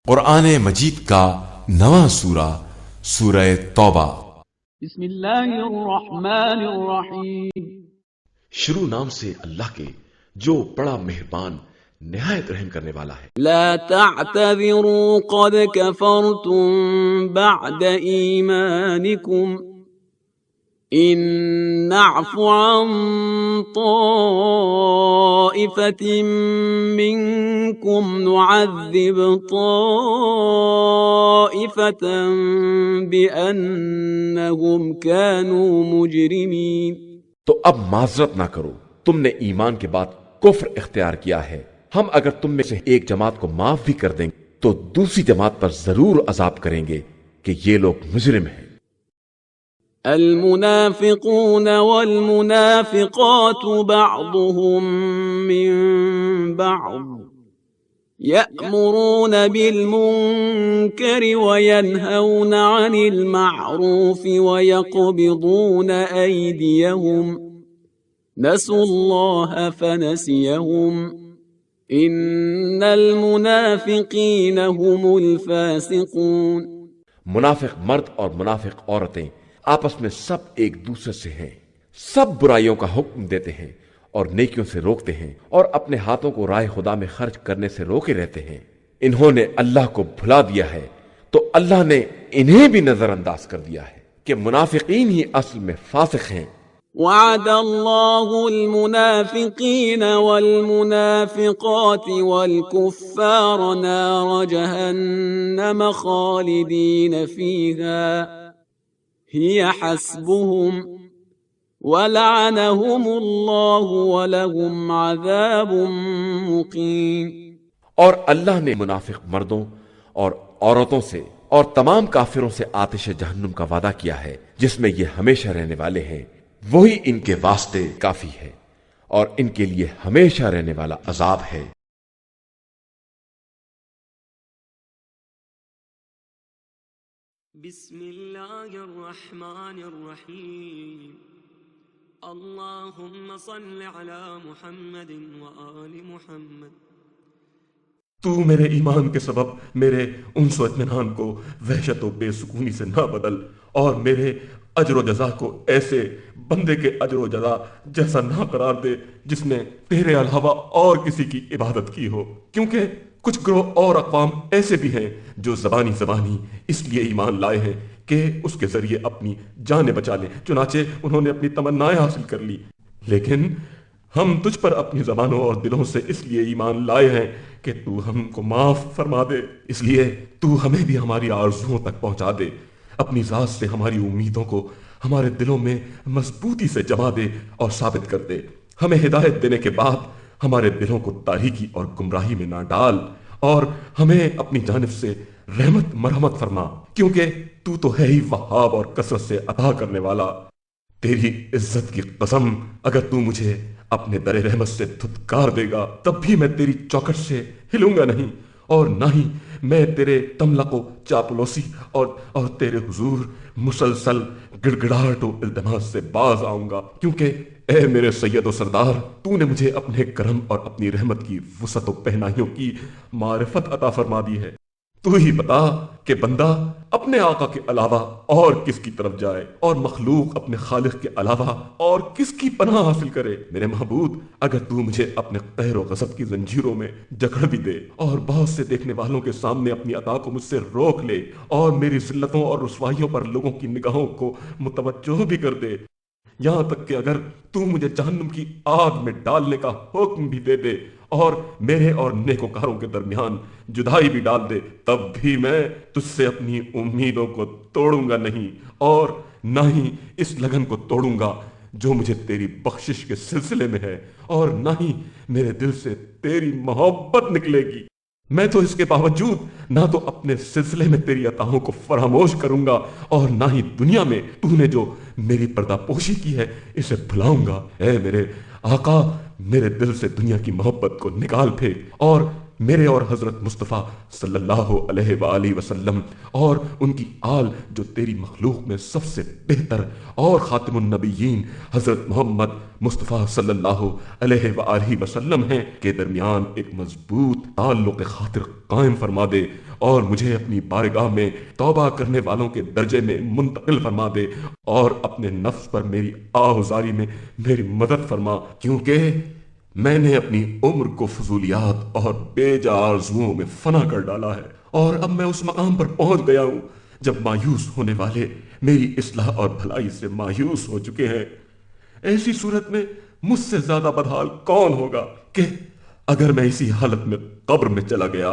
قرآن مجید کا نواں سورہ سورہ توبہ۔ بسم اللہ الرحمن الرحیم۔ شروع نام سے اللہ کے جو بڑا مہربان نہایت رحم کرنے والا ہے۔ لا تعتذروا قد كفرتم بعد ایمانکم ان نعف عن طائفة منكم نعذب طائفة بأنهم كانوا مجرمين۔ تو اب معذرت نہ کرو، تم نے ایمان کے بعد کفر اختیار کیا ہے، ہم اگر تم میں سے ایک جماعت کو معاف بھی کر دیں تو دوسری جماعت پر ضرور عذاب کریں گے کہ یہ لوگ مجرم ہیں۔ المنافقون والمنافقات بعضهم من بعض يأمرون بالمنكر وينهون عن المعروف ويقبضون أيديهم نسوا الله فنسيهم إن المنافقين هم الفاسقون۔ منافق مرد اور منافق عورتیں آپس میں سب ایک دوسرے سے ہیں، سب برائیوں کا حکم دیتے ہیں اور نیکیوں سے روکتے ہیں اور اپنے ہاتھوں کو راہ خدا میں خرچ کرنے سے روکے رہتے ہیں۔ انہوں نے اللہ کو بھلا دیا ہے تو اللہ نے انہیں بھی نظر انداز کر دیا ہے کہ منافقین ہی اصل میں فاسق ہیں۔ وعد اللہ المنافقین والمنافقات والکفار نار جہنم خالدین فیہا هي حسبهم ولعنهم الله ولهم عذاب مقيم۔ اور اللہ نے منافق مردوں اور عورتوں سے اور تمام کافروں سے آتش جہنم کا وعدہ کیا ہے جس میں یہ ہمیشہ رہنے والے ہیں، وہی ان کے واسطے کافی ہے اور ان کے لیے ہمیشہ رہنے والا عذاب ہے۔ بسم اللہ الرحمن الرحیم۔ اللہم صل علی محمد وآل محمد۔ تو میرے ایمان کے سبب میرے انس و اطمینان کو وحشت و بے سکونی سے نہ بدل، اور میرے اجر و جزا کو ایسے بندے کے اجر و جزا جیسا نہ قرار دے جس نے تیرے علاوہ اور کسی کی عبادت کی ہو، کیونکہ کچھ گروہ اور اقوام ایسے بھی ہیں جو زبانی اس لیے ایمان لائے ہیں کہ اس کے ذریعے اپنی جانیں بچا لیں، چنانچہ انہوں نے اپنی تمنائیں حاصل کر لی، لیکن ہم تجھ پر اپنی زبانوں اور دلوں سے اس لیے ایمان لائے ہیں کہ تو ہم کو معاف فرما دے، اس لیے تو ہمیں بھی ہماری آرزوؤں تک پہنچا دے، اپنی ذات سے ہماری امیدوں کو ہمارے دلوں میں مضبوطی سے جما دے اور ثابت کر دے، ہمیں ہدایت دینے کے بعد ہمارے دلوں کو تاریکی اور گمراہی میں نہ ڈال، اور ہمیں اپنی جانب سے رحمت مرحمت فرما، کیونکہ تو ہے ہی وہاب اور کثرت سے عطا کرنے والا۔ تیری عزت کی قسم، اگر تو مجھے اپنے در رحمت سے دھتکار دے گا تب بھی میں تیری چوکھٹ سے ہلوں گا نہیں، اور نہ ہی میں تیرے تملق و چاپلوسی اور تیرے حضور مسلسل گڑگڑاہٹ و التماس سے باز آؤں گا، کیونکہ اے میرے سید و سردار، تو نے مجھے اپنے کرم اور اپنی رحمت کی وسعت و پہنائیوں کی معرفت عطا فرما دی ہے۔ تو ہی بتا کہ بندہ اپنے آقا کے علاوہ اور کس کی طرف جائے، اور مخلوق اپنے خالق کے علاوہ اور کس کی پناہ حاصل کرے۔ میرے محبوب، اگر تو مجھے اپنے قہر و غضب کی زنجیروں میں جکڑ بھی دے اور بہت سے دیکھنے والوں کے سامنے اپنی عطا کو مجھ سے روک لے اور میری ذلتوں اور رسوائیوں پر لوگوں کی نگاہوں کو متوجہ بھی کر دے، یہاں تک کہ اگر تو مجھے جہنم کی آگ میں ڈالنے کا حکم بھی دے دے اور میرے اور نیکوکاروں کے درمیان جدائی بھی ڈال دے، تب بھی میں تجھ سے اپنی امیدوں کو توڑوں گا نہیں، اور نہ ہی اس لگن کو توڑوں گا جو مجھے تیری بخشش کے سلسلے میں ہے، اور نہ ہی میرے دل سے تیری محبت نکلے گی۔ میں تو اس کے باوجود نہ تو اپنے سلسلے میں تیری عطاؤں کو فراموش کروں گا، اور نہ ہی دنیا میں تو نے جو میری پردہ پوشی کی ہے اسے بھلاؤں گا۔ اے میرے آقا، میرے دل سے دنیا کی محبت کو نکال پھینک، اور میرے اور حضرت مصطفیٰ صلی اللہ علیہ وآلہ وسلم اور ان کی آل جو تیری مخلوق میں سب سے بہتر اور خاتم النبیین حضرت محمد مصطفیٰ صلی اللہ علیہ وآلہ وسلم ہیں کے درمیان ایک مضبوط تعلق خاطر قائم فرما دے اور مجھے اپنی بارگاہ میں توبہ کرنے والوں کے درجے میں منتقل فرما دے، اور اپنے نفس پر میری آہذاری میں میری مدد فرما، کیونکہ میں نے اپنی عمر کو فضولیات اور بے جا آرزوؤں میں فنا کر ڈالا ہے، اور اب میں اس مقام پر پہنچ گیا ہوں جب مایوس ہونے والے میری اصلاح اور بھلائی سے مایوس ہو چکے ہیں۔ ایسی صورت میں مجھ سے زیادہ بدحال کون ہوگا کہ اگر میں اسی حالت میں قبر میں چلا گیا